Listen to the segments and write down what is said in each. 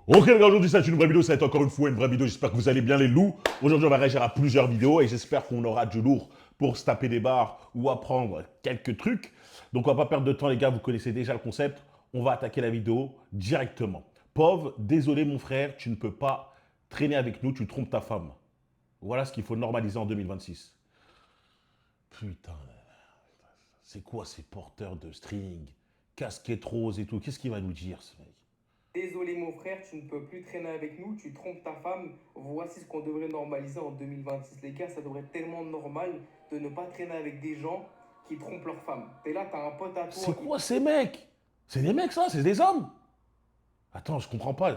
Ok les gars, aujourd'hui c'est une vraie vidéo, ça va être encore une fois une vraie vidéo, j'espère que vous allez bien les loups. Aujourd'hui on va réagir à plusieurs vidéos et j'espère qu'on aura du lourd pour se taper des barres ou apprendre quelques trucs. Donc on va pas perdre de temps les gars, vous connaissez déjà le concept, on va attaquer la vidéo directement. Pov, désolé mon frère, tu ne peux pas traîner avec nous, tu trompes ta femme. Voilà ce qu'il faut normaliser en 2026. Putain, c'est quoi ces porteurs de string, casquette rose et tout, qu'est-ce qu'il va nous dire ce mec? Désolé mon frère, tu ne peux plus traîner avec nous, tu trompes ta femme. Voici ce qu'on devrait normaliser en 2026. Les gars, ça devrait être tellement normal de ne pas traîner avec des gens qui trompent leur femme. T'es là, t'as un pote à C'est toi, quoi ces mecs? C'est des mecs ça, c'est des hommes. Attends, je comprends pas.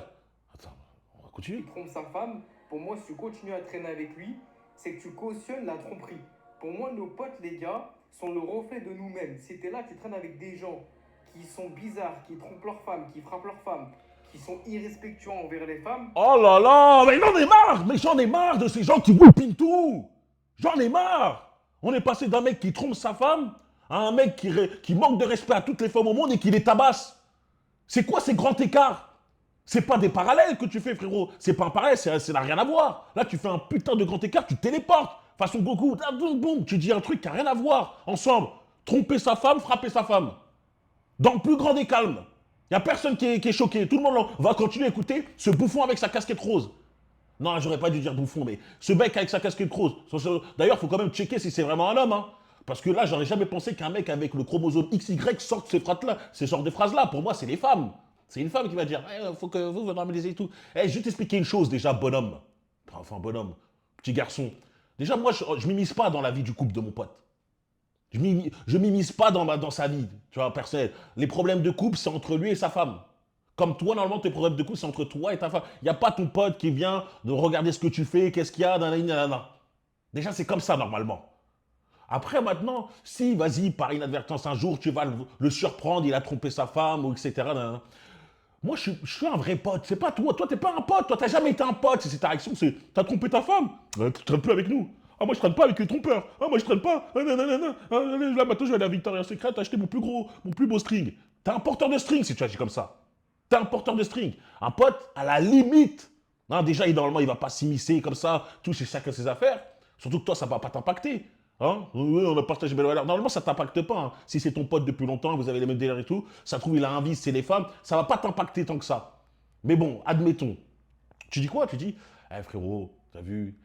Attends, on va il continuer. trompe sa femme. Pour moi, si tu continues à traîner avec lui, c'est que tu cautionnes la tromperie. Pour moi, nos potes, les gars, sont le reflet de nous-mêmes. Si t'es là, tu traînes avec des gens qui sont bizarres, qui trompent leur femme, qui frappent leur femme, qui sont irrespectueux envers les femmes. Oh là là, mais j'en ai marre, mais j'en ai marre de ces gens qui whippent tout. J'en ai marre. On est passé d'un mec qui trompe sa femme à un mec qui manque de respect à toutes les femmes au monde et qui les tabasse. C'est quoi ces grands écarts? C'est pas des parallèles que tu fais, frérot. C'est pas un parallèle, ça n'a rien à voir. Là, tu fais un putain de grand écart, tu téléportes. Façon Goku, boum, boum, tu dis un truc qui n'a rien à voir. Ensemble, tromper sa femme, frapper sa femme. Dans le plus grand des calmes. Il n'y a personne qui est choqué. Tout le monde va continuer à écouter ce bouffon avec sa casquette rose. Non, j'aurais pas dû dire bouffon, mais ce mec avec sa casquette rose. D'ailleurs, il faut quand même checker si c'est vraiment un homme. Hein. Parce que là, j'aurais jamais pensé qu'un mec avec le chromosome XY sorte ces sortes de phrases-là. Pour moi, c'est les femmes. C'est une femme qui va dire faut que vous normalisez et tout. Je vais t'expliquer une chose déjà, bonhomme. Enfin, bonhomme, petit garçon. Déjà, moi, je m'immisce pas dans la vie du couple de mon pote. Je m'immisce pas dans sa vie, tu vois, personnelle. Les problèmes de couple, c'est entre lui et sa femme. Comme toi, normalement, tes problèmes de couple, c'est entre toi et ta femme. Il n'y a pas ton pote qui vient de regarder ce que tu fais, qu'est-ce qu'il y a, nanana. Déjà, c'est comme ça, normalement. Après, maintenant, si, vas-y, par inadvertance, un jour, tu vas le surprendre, il a trompé sa femme, ou etc. Nanana. Moi, je suis un vrai pote. C'est pas toi. Toi, t'es pas un pote. Toi, t'as jamais été un pote. C'est ta réaction. C'est t'as trompé ta femme. Tu traînes plus avec nous. Ah, moi, je traîne pas avec les trompeurs. Ah, moi, je traîne pas. Ah, nanana. Ah, là, maintenant, je vais aller à Victoria's Secret acheter mon plus beau string. T'es un porteur de string si tu agis comme ça. T'es un porteur de string. Un pote, à la limite. Non, déjà, normalement, il va pas s'immiscer comme ça, toucher chacun ses affaires. Surtout que toi, ça va pas t'impacter. Hein? Oui, on a partagé belle valeur. Normalement, ça t'impacte pas. Hein. Si c'est ton pote depuis longtemps, vous avez les mêmes délires et tout, ça trouve, il a un vice, c'est les femmes, ça va pas t'impacter tant que ça. Mais bon, admettons. Tu dis quoi? Tu dis, eh frérot, t'as vu,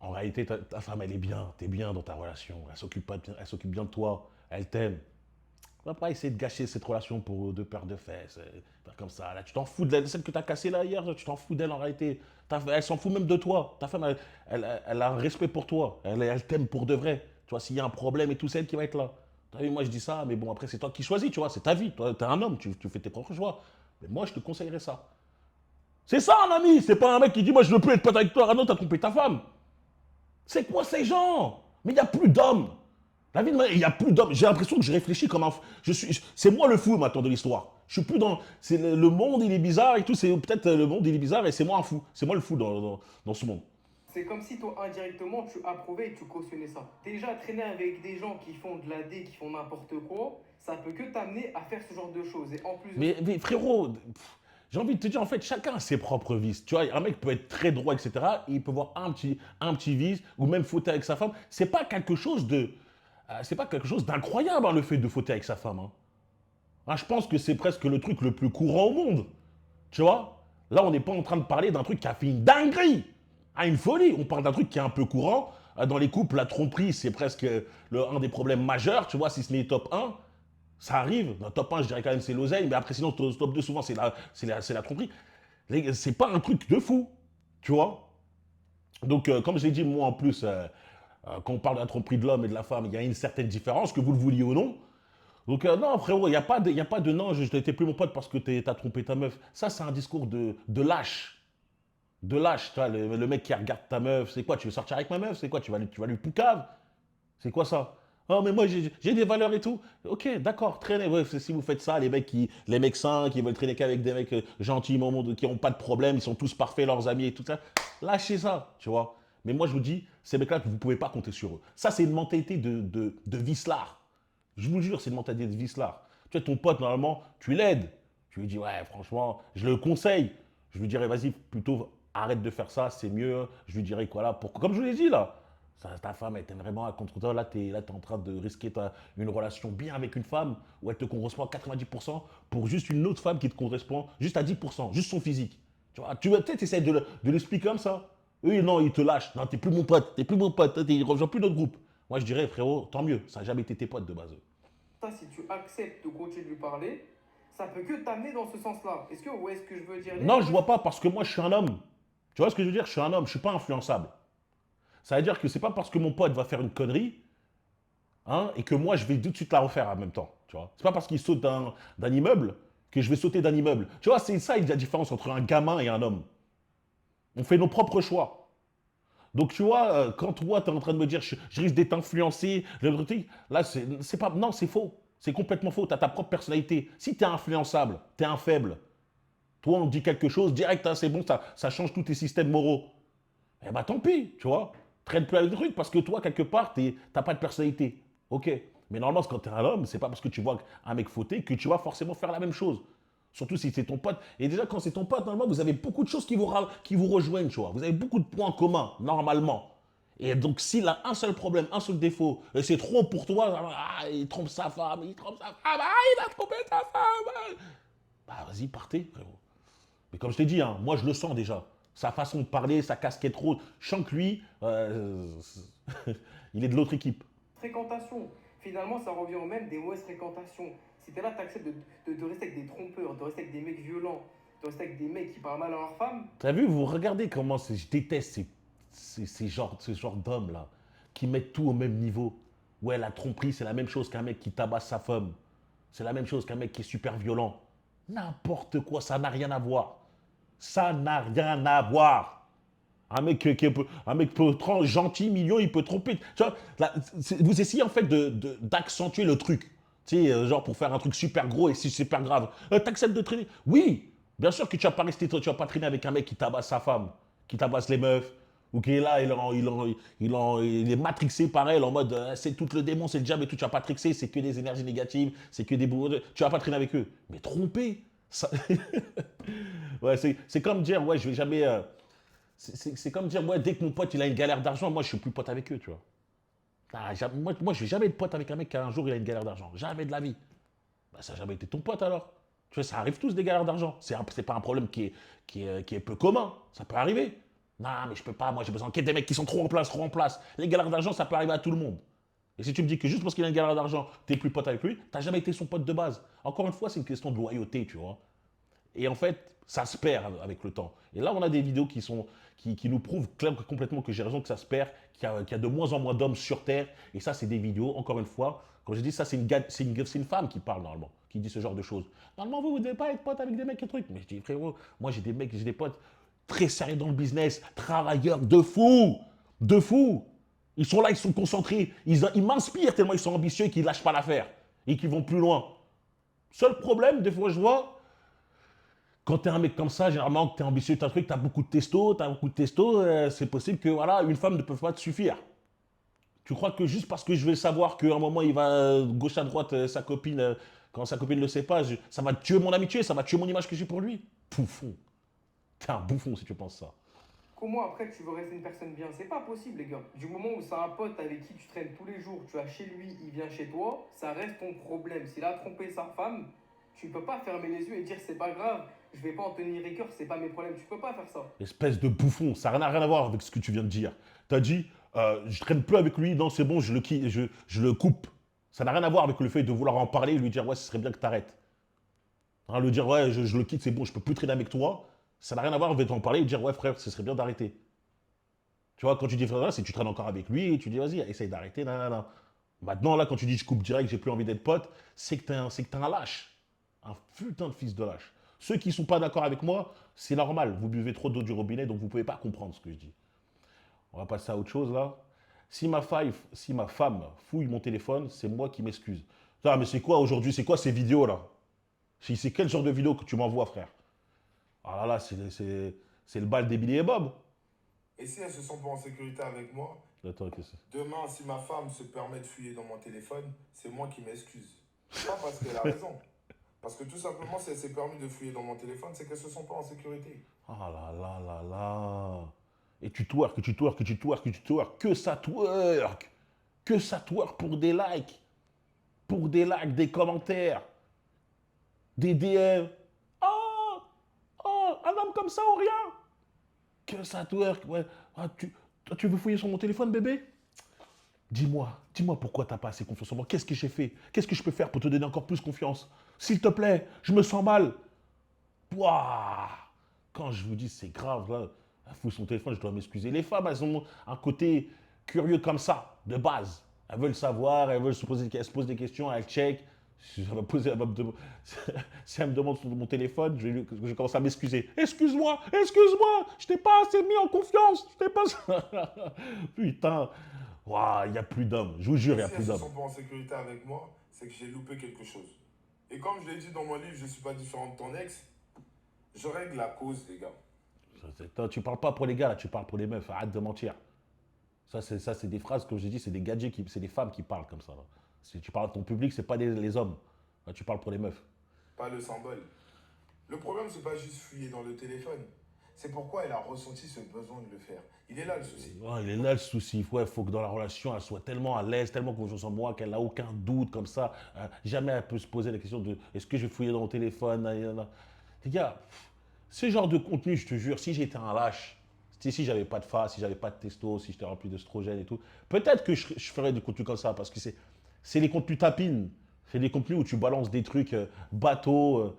en réalité, ta femme, elle est bien, t'es bien dans ta relation, elle s'occupe bien de toi, elle t'aime. On va pas essayer de gâcher cette relation pour deux paires de fesses, faire comme ça. Là, tu t'en fous d'elle, celle que t'as cassée là hier, tu t'en fous d'elle en réalité. Elle s'en fout même de toi. Ta femme, elle a un respect pour toi. Elle t'aime pour de vrai. Tu vois, s'il y a un problème et tout, c'est elle qui va être là. T'as vu, moi je dis ça, mais bon, après, c'est toi qui choisis, tu vois, c'est ta vie. Toi, t'es un homme, tu fais tes propres choix. Mais moi, je te conseillerais ça. C'est ça, un ami. C'est pas un mec qui dit, moi, je veux plus être pote avec toi. Ah non, t'as trompé ta femme. C'est quoi ces gens? Mais il n'y a plus d'hommes. La vie de il n'y a plus d'hommes. J'ai l'impression que je réfléchis comme un. C'est moi le fou maintenant de l'histoire. Je suis plus dans. C'est le monde, il est bizarre et tout. C'est peut-être le monde, il est bizarre et c'est moi un fou. C'est moi le fou dans ce monde. C'est comme si toi, indirectement, tu approuvais et tu cautionnais ça. Déjà, traîner avec des gens qui font de la D, qui font n'importe quoi, ça peut que t'amener à faire ce genre de choses. Et en plus de ça, Mais frérot, j'ai envie de te dire, en fait, chacun a ses propres vices. Tu vois, un mec peut être très droit, etc. Et il peut voir un petit vice, ou même fauter avec sa femme. C'est pas quelque chose d'incroyable, hein, le fait de fauter avec sa femme. Hein. Hein, je pense que c'est presque le truc le plus courant au monde. Tu vois? Là, on n'est pas en train de parler d'un truc qui a fait une dinguerie, à une folie. On parle d'un truc qui est un peu courant. Dans les couples, la tromperie, c'est presque un des problèmes majeurs, tu vois, si ce n'est top un. Ça arrive. Dans le top un, je dirais quand même c'est l'oseille, mais après, sinon, top 2, souvent, c'est la tromperie. C'est pas un truc de fou, tu vois? Donc, comme je l'ai dit, moi, en plus, quand on parle de la tromperie de l'homme et de la femme, il y a une certaine différence, que vous le vouliez ou non. Donc, non, frérot, il y a pas de non, je t'ai plus mon pote parce que t'as trompé ta meuf. Ça, c'est un discours de lâche. De lâche, tu vois, le mec qui regarde ta meuf, c'est quoi? Tu veux sortir avec ma meuf? C'est quoi? Tu vas lui poucave? C'est quoi ça? Oh, mais moi, j'ai des valeurs et tout. Ok, d'accord, traînez. Ouais, si vous faites ça, les mecs sains qui veulent traîner qu'avec des mecs gentils, qui n'ont pas de problème, ils sont tous parfaits, leurs amis et tout ça, lâchez ça, tu vois. Mais moi, je vous dis, ces mecs-là, vous ne pouvez pas compter sur eux. Ça, c'est une mentalité de vicelard. Je vous jure, c'est une mentalité de vicelard. Tu vois, ton pote, normalement, tu l'aides. Tu lui dis, ouais, franchement, je le conseille. Je lui dirais, vas-y, plutôt arrête de faire ça, c'est mieux. Je lui dirais, quoi là, comme je vous l'ai dit là, ta femme, elle t'aime vraiment à contre toi. Là, tu es en train de risquer une relation bien avec une femme où elle te correspond à 90% pour juste une autre femme qui te correspond juste à 10%, juste son physique. Tu vois, tu vas peut-être essayer de l'expliquer comme ça. Eux, non, ils te lâchent. Non, t'es plus mon pote, t'es plus mon pote, il ne rejoint plus notre groupe. Moi, je dirais, frérot, tant mieux, ça n'a jamais été tes potes de base. Ça, si tu acceptes de continuer de lui parler, ça peut que t'amener dans ce sens-là. Est-ce que vous voyez ce que je veux dire, les Non, gars? je vois pas parce que moi, je suis un homme. Tu vois ce que je veux dire? Je suis un homme, je suis pas influençable. Ça veut dire que c'est pas parce que mon pote va faire une connerie, hein, et que moi je vais tout de suite la refaire en même temps. Tu vois, c'est pas parce qu'il saute d'un immeuble que je vais sauter d'un immeuble. Tu vois, c'est ça la différence entre un gamin et un homme. On fait nos propres choix. Donc tu vois, quand toi tu es en train de me dire je risque d'être influencé, le truc, là c'est pas, non c'est faux, c'est complètement faux. Tu as ta propre personnalité. Si tu es influençable, tu es un faible. Toi on te dit quelque chose direct, hein, c'est bon, ça change tous tes systèmes moraux. Eh ben tant pis, tu vois. Traîne plus avec le truc parce que toi, quelque part, t'as pas de personnalité. Ok. Mais normalement, quand t'es un homme, c'est pas parce que tu vois un mec fauté que tu vas forcément faire la même chose. Surtout si c'est ton pote. Et déjà, quand c'est ton pote, normalement, vous avez beaucoup de choses qui vous rejoignent, tu vois. Vous avez beaucoup de points communs, normalement. Et donc, s'il a un seul problème, un seul défaut, et c'est trop pour toi, ah, il trompe sa femme, il a trompé sa femme. Bah, vas-y, partez, frérot. Mais comme je t'ai dit, hein, moi je le sens déjà. Sa façon de parler, sa casquette rose. Je sens que lui, il est de l'autre équipe. Fréquentation. Finalement, ça revient au même des mauvaises fréquentations. Si t'es là, t'acceptes de rester avec des trompeurs, de rester avec des mecs violents, de rester avec des mecs qui parlent mal à leur femme. T'as vu, vous regardez comment je déteste ce genre d'hommes là, qui mettent tout au même niveau. Ouais, la tromperie, c'est la même chose qu'un mec qui tabasse sa femme. C'est la même chose qu'un mec qui est super violent. N'importe quoi, ça n'a rien à voir. Ça n'a rien à voir. Un mec peut être gentil, mignon, il peut tromper. Tu vois, là, vous essayez en fait d'accentuer le truc. Tu sais, genre pour faire un truc super gros et c'est super grave. T'acceptes de traîner? Oui, bien sûr que tu vas pas traîner avec un mec qui tabasse sa femme, qui tabasse les meufs, ou qui est là, il est matrixé par elle en mode c'est tout le démon, c'est le diable et tout. Tu vas pas trixer, c'est que des énergies négatives, c'est que des bourreaux. Tu vas pas traîner avec eux. Mais tromper, ça. Ouais, c'est comme dire, ouais, je vais jamais. C'est comme dire, ouais, dès que mon pote il a une galère d'argent, moi je suis plus pote avec eux, tu vois. Ah, moi je vais jamais être pote avec un mec qui un jour il a une galère d'argent. Jamais de la vie. Bah, ça n'a jamais été ton pote alors. Tu vois, ça arrive tous des galères d'argent. C'est pas un problème qui est peu commun. Ça peut arriver. Non, mais je peux pas, moi j'ai besoin qu'il y ait des mecs qui sont trop en place, trop en place. Les galères d'argent, ça peut arriver à tout le monde. Et si tu me dis que juste parce qu'il a une galère d'argent, t'es plus pote avec lui, t'as jamais été son pote de base. Encore une fois, c'est une question de loyauté, tu vois. Et en fait, ça se perd avec le temps. Et là, on a des vidéos qui nous prouvent complètement que j'ai raison, que ça se perd, qu'il y a de moins en moins d'hommes sur Terre. Et ça, c'est des vidéos, encore une fois, quand je dis ça, c'est une femme qui parle normalement, qui dit ce genre de choses. Normalement, vous ne devez pas être pote avec des mecs et trucs. Mais je dis, frérot, moi j'ai des mecs, j'ai des potes très sérieux dans le business, travailleurs de fou, de fou. Ils sont là, ils sont concentrés, ils m'inspirent tellement ils sont ambitieux qu'ils ne lâchent pas l'affaire et qu'ils vont plus loin. Seul problème, des fois, je vois, quand t'es un mec comme ça, généralement, que t'es ambitieux, t'as beaucoup de testo, c'est possible que voilà, une femme ne peut pas te suffire. Tu crois que juste parce que je vais savoir qu'à un moment il va gauche à droite, sa copine, quand sa copine ne le sait pas, ça va tuer mon amitié, ça va tuer mon image que j'ai pour lui? Bouffon. T'es un bouffon si tu penses ça. Comment après tu veux rester une personne bien? C'est pas possible, les gars. Du moment où c'est un pote avec qui tu traînes tous les jours, tu vas chez lui, il vient chez toi, ça reste ton problème. S'il a trompé sa femme, tu peux pas fermer les yeux et dire c'est pas grave, je vais pas en tenir rigueur, c'est pas mes problèmes. Tu peux pas faire ça. Espèce de bouffon, ça n'a rien à voir avec ce que tu viens de dire. T'as dit, je traîne plus avec lui, non c'est bon, je le coupe. Ça n'a rien à voir avec le fait de vouloir en parler et lui dire, ouais, ce serait bien que t'arrêtes. Hein, lui dire, ouais, je le quitte, c'est bon, je peux plus traîner avec toi. Ça n'a rien à voir avec en parler et dire, ouais, frère, ce serait bien d'arrêter. Tu vois, quand tu dis frère, c'est que tu traînes encore avec lui et tu dis, vas-y, essaye d'arrêter, nanana. Maintenant, là, quand tu dis, je coupe direct, j'ai plus envie d'être pote, c'est que t'es un lâche. Un putain de fils de lâche. Ceux qui ne sont pas d'accord avec moi, c'est normal. Vous buvez trop d'eau du robinet, donc vous ne pouvez pas comprendre ce que je dis. On va passer à autre chose, là. Si ma femme fouille mon téléphone, c'est moi qui m'excuse. Ah, mais c'est quoi aujourd'hui? C'est quoi ces vidéos, là? C'est quel genre de vidéo que tu m'envoies, frère? Ah là là, c'est le bal des Billy et Bob. Et si elle se sent pas en sécurité avec moi, Attends, qu'est-ce que demain, si ma femme se permet de fouiller dans mon téléphone, c'est moi qui m'excuse. Pas parce qu'elle a raison, Parce que tout simplement, si elle s'est permis de fouiller dans mon téléphone, c'est qu'elle se sent pas en sécurité. Ah là là là là. Et tu twerk, tu twerk, tu twerk, tu twerk. Que ça twerk. Que ça twerk pour des likes. Pour des likes, des commentaires, des DM. Oh, oh, un homme comme ça ou rien. Que ça twerk. Ouais. Ah, tu veux fouiller sur mon téléphone, bébé? Dis-moi pourquoi t'as pas assez confiance en moi. Qu'est-ce que j'ai fait? Qu'est-ce que je peux faire pour te donner encore plus confiance? S'il te plaît, je me sens mal. Ouah. Quand je vous dis c'est grave, là, elle fout son téléphone, je dois m'excuser. Les femmes, elles ont un côté curieux comme ça, de base. Elles veulent savoir, elles se posent des questions, elles check. Si elle, va poser, elle va me dem- si elle me demande sur mon téléphone, je commence à m'excuser. Excuse-moi, excuse-moi, je t'ai pas assez mis en confiance. Je t'ai pas. Putain, il n'y a plus d'hommes. Je vous jure, il Et n'y a si elle plus se d'hommes. sent pas en sécurité avec moi, c'est que j'ai loupé quelque chose. Et comme je l'ai dit dans mon livre, je suis pas différent de ton ex, je règle la cause, les gars. Tu parles pas pour les gars, là, tu parles pour les meufs. Arrête de mentir. Ça, c'est des phrases, comme j'ai dit, c'est des gadgets, c'est des femmes qui parlent comme ça. Là. Si tu parles à ton public, c'est pas les hommes. Là, tu parles pour les meufs. Pas le symbole. Le problème, c'est pas juste fouiller dans le téléphone. C'est pourquoi elle a ressenti ce besoin de le faire. Il est là le souci. Ouais, il est là le souci. Ouais, il faut que dans la relation, elle soit tellement à l'aise, tellement confiance en moi, qu'elle n'a aucun doute comme ça. Jamais elle peut se poser la question de est-ce que je vais fouiller dans mon téléphone? Les gars, ce genre de contenu, je te jure, si j'étais un lâche, si j'avais pas de face, si j'avais pas de testo, si j'étais rempli d'œstrogène et tout, peut-être que je ferais du contenu comme ça, parce que c'est les contenus tapines. C'est des contenus où tu balances des trucs bateaux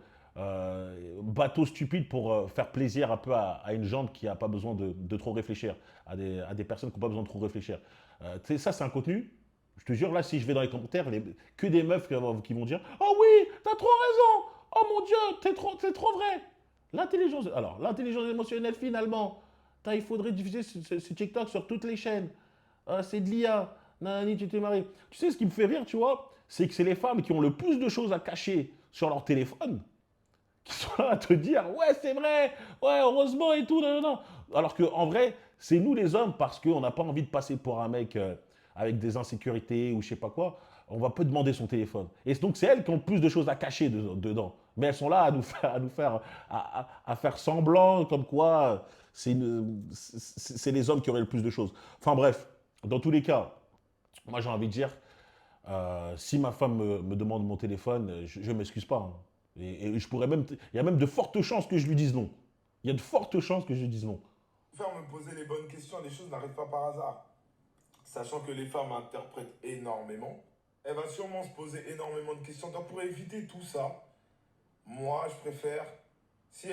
stupides pour faire plaisir un peu à une jante qui n'a pas besoin de trop réfléchir, à des personnes qui n'ont pas besoin de trop réfléchir. Tu sais, ça, c'est un contenu. Je te jure, là, si je vais dans les commentaires, que des meufs qui vont dire oh oui, t'as trop raison. Oh mon Dieu, c'est trop vrai. L'intelligence émotionnelle, finalement, il faudrait diffuser ce TikTok sur toutes les chaînes. C'est de l'IA. Nanani, tu t'es marié. Tu sais, ce qui me fait rire, tu vois, c'est que c'est les femmes qui ont le plus de choses à cacher sur leur téléphone qui sont là à te dire ouais, c'est vrai, ouais, heureusement et tout. Non, non, non. Alors qu'en vrai, c'est nous les hommes, parce qu'on n'a pas envie de passer pour un mec avec des insécurités ou je sais pas quoi, on va peu demander son téléphone. Et donc, c'est elles qui ont plus de choses à cacher dedans. Mais elles sont là à faire semblant comme quoi c'est les hommes qui auraient le plus de choses. Enfin bref, dans tous les cas, moi j'ai envie de dire, si ma femme me demande mon téléphone, je ne m'excuse pas. Hein. Et je pourrais même. Il y a même de fortes chances que je lui dise non. Il y a de fortes chances que je lui dise non. Faire me poser les bonnes questions, les choses n'arrivent pas par hasard. Sachant que les femmes interprètent énormément, elle va sûrement se poser énormément de questions. Donc pour éviter tout ça, moi je préfère, si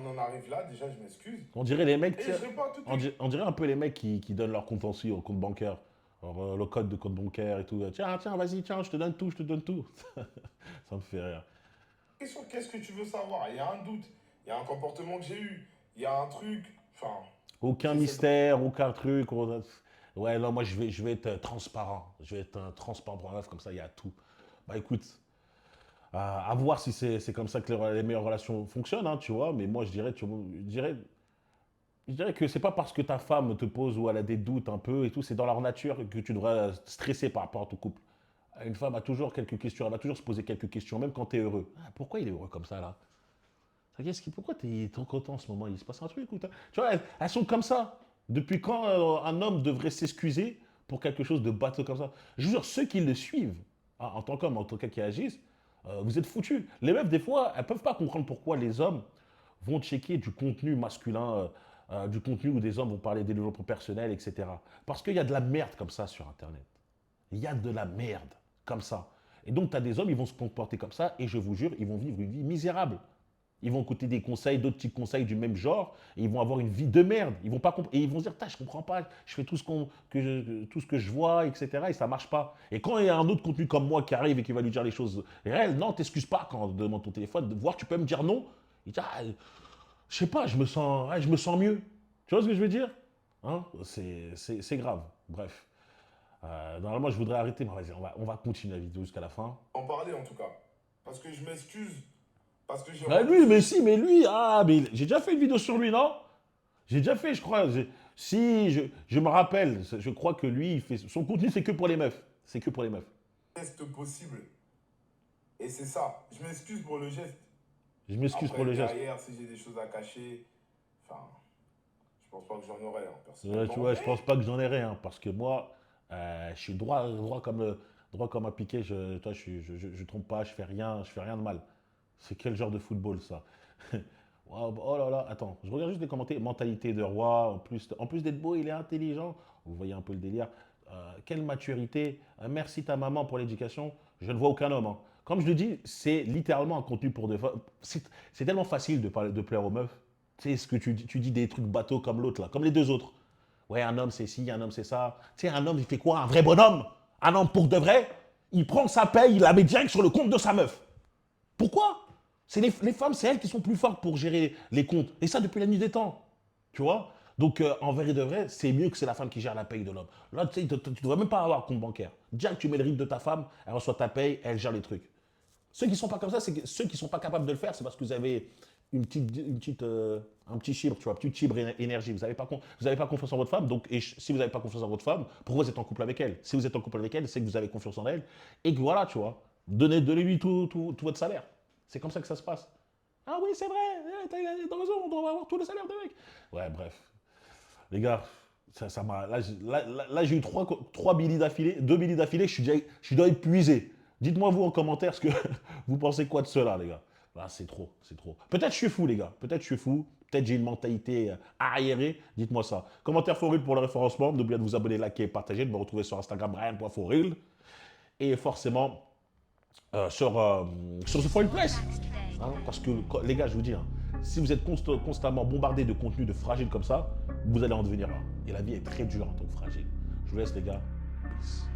on en arrive là, déjà je m'excuse. On dirait les mecs. Et je réponds tout de suite. On dirait un peu les mecs qui donnent leur compte aussi au compte bancaire. Alors, le code de compte bancaire et tout. Tiens, vas-y, tiens, je te donne tout, je te donne tout. Ça me fait rire. Question, qu'est-ce que tu veux savoir? Il y a un doute, il y a un comportement que j'ai eu, il y a un truc. Enfin, Aucun j'essaie de... mystère, aucun truc. Ouais, non, moi je vais être transparent. Je vais être un transparent pour la meuf, comme ça il y a tout. Bah écoute, à voir si c'est comme ça que les meilleures relations fonctionnent, hein, tu vois. Mais moi je dirais que c'est pas parce que ta femme te pose ou elle a des doutes un peu et tout, c'est dans leur nature que tu devrais stresser par rapport à ton couple. Une femme a toujours quelques questions, elle va toujours se poser quelques questions, même quand tu es heureux. Ah, pourquoi il est heureux comme ça là? Pourquoi tu es trop content en ce moment? Il se passe un truc ou tu vois, elles sont comme ça. Depuis quand un homme devrait s'excuser pour quelque chose de bateau comme ça? Je vous jure, ceux qui le suivent, en tant qu'homme, en tant cas qui agissent, vous êtes foutus. Les meufs, des fois, elles peuvent pas comprendre pourquoi les hommes vont checker du contenu masculin, du contenu où des hommes vont parler des développement personnel, etc. Parce qu'il y a de la merde comme ça sur Internet. Il y a de la merde comme ça. Et donc, tu as des hommes, ils vont se comporter comme ça, et je vous jure, ils vont vivre une vie misérable. Ils vont écouter des conseils, d'autres petits conseils du même genre, et ils vont avoir une vie de merde. Ils vont pas et ils vont se dire, je comprends pas, je fais tout ce que je vois, etc. Et ça marche pas. Et quand il y a un autre contenu comme moi qui arrive et qui va lui dire les choses réelles, non, t'excuses pas quand on te demande ton téléphone, de voir, tu peux me dire non. Il dit, je sais pas, je me sens mieux. Tu vois ce que je veux dire? Hein, c'est grave. Bref. Normalement, je voudrais arrêter, mais vas-y, on va continuer la vidéo jusqu'à la fin. En parler en tout cas. Parce que je m'excuse. Parce que j'ai Bah rendu lui, mais si, mais lui, mais j'ai déjà fait une vidéo sur lui, non? J'ai déjà fait, je crois. Si, je me rappelle, je crois que lui, son contenu, c'est que pour les meufs. C'est que pour les meufs. le test possible. Et c'est ça. Je m'excuse pour le geste. Je m'excuse Après, pour le geste. derrière, si j'ai des choses à cacher, enfin, je pense pas que j'en aurais, hein, Ouais, tu personnellement. vois, je Mais pense pas que j'en ai rien, parce que moi, je suis droit comme un piqué. Toi, je trompe pas, je fais rien de mal. C'est quel genre de football ça? Wow, oh là là, attends, je regarde juste les commentaires. Mentalité de roi, en plus d'être beau, il est intelligent. Vous voyez un peu le délire. Quelle maturité. Merci ta maman pour l'éducation. Je ne vois aucun homme, hein. Comme je le dis, c'est littéralement un contenu pour de. C'est tellement facile de parler, de plaire aux meufs. Tu sais, ce que tu dis des trucs bateaux comme l'autre là, comme les deux autres. Ouais, un homme c'est ci, un homme c'est ça. Tu sais, un homme il fait quoi? Un vrai bonhomme? Un homme pour de vrai? Il prend sa paye, il la met direct sur le compte de sa meuf. Pourquoi? C'est les femmes, c'est elles qui sont plus fortes pour gérer les comptes. Et ça depuis la nuit des temps. Tu vois? Donc, en vrai de vrai, c'est mieux que c'est la femme qui gère la paye de l'homme. Là, tu sais, tu ne devrais même pas avoir de compte bancaire. Déjà que tu mets le rythme de ta femme, elle reçoit ta paye, elle gère les trucs. Ceux qui ne sont pas comme ça, c'est ceux qui ne sont pas capables de le faire, c'est parce que vous avez un petit chibre, tu vois, petite chibre énergie. Vous n'avez pas, vous avez pas confiance en votre femme. Donc, si vous n'avez pas confiance en votre femme, pourquoi vous êtes en couple avec elle? Si vous êtes en couple avec elle, c'est que vous avez confiance en elle. Et que voilà, tu vois, donnez-lui tout votre salaire. C'est comme ça que ça se passe. Ah oui, c'est vrai, t'as raison, on doit avoir tout le salaire de mec. Ouais, bref. Les gars, ça m'a. Là, j'ai eu trois billets d'affilée, 2 billets d'affilée, je suis déjà épuisé. Dites-moi vous en commentaire ce que vous pensez quoi de cela, les gars. Là, c'est trop, c'est trop. Peut-être je suis fou, les gars. Peut-être je suis fou. Peut-être j'ai une mentalité arriérée. Dites-moi ça. Commentaire for real pour le référencement. N'oubliez pas de vous abonner, liker, partager, de me retrouver sur Instagram, Ryan.forreal. Et forcément, sur The Foreign Place. Hein, parce que, les gars, je vous dis, hein, si vous êtes constamment bombardé de contenu de fragile comme ça, vous allez en devenir un. Et la vie est très dure en tant que fragile. Je vous laisse, les gars. Peace.